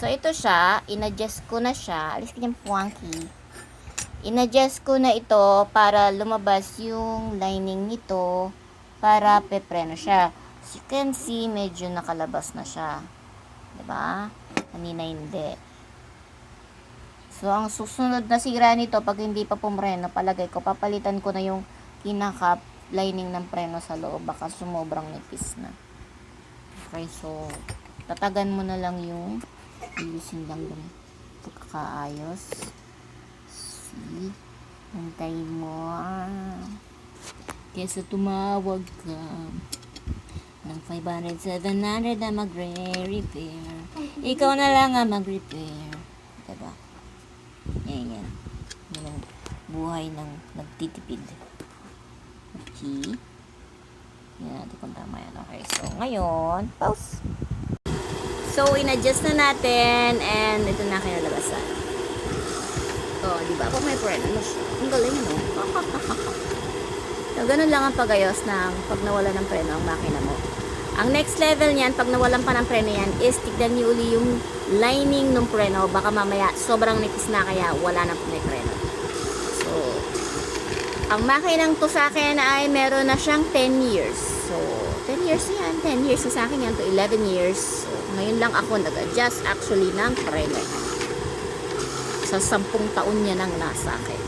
So, ito siya. In-adjust ko na siya. Alis ka niyang funky. In-adjust ko na ito para lumabas yung lining nito para pepreno siya. As you can see, medyo nakalabas na siya. Diba? Kanina hindi. So, ang susunod na sira nito, pag hindi pa pumreno, palagay ko, papalitan ko na yung kinaka lining ng preno sa loob. Baka sumobrang nipis na. Okay, so, tatagan mo na lang yung ayusin lang yung pagkakaayos. See? Antayin mo. Kesa tumawag ka ng 500, 700 na magre-repair. Ikaw na lang ang mag-repair. Diba? Yan, yan. Yung buhay ng nagtitipid. Okay. Yan natin kung tama yan. Okay, so ngayon, pause. So, in-adjust na natin and ito na kinalabasan. Oh, di ba? Pag may preno, ang galing, no? So, ganun lang ang pagayos ng pag nawala ng preno ang makina mo. Ang next level niyan, pag nawalan pa ng preno yan, is tignan niyo uli yung lining ng preno. Baka mamaya sobrang nipis na kaya wala na may preno. So, ang makinang to sa akin ay meron na siyang 10 years. So, 10 years yan. 10 years na sa akin yan to 11 years. So, ngayon lang ako nag-adjust actually ng preno. Sa 10 taon niya nang nasa akin.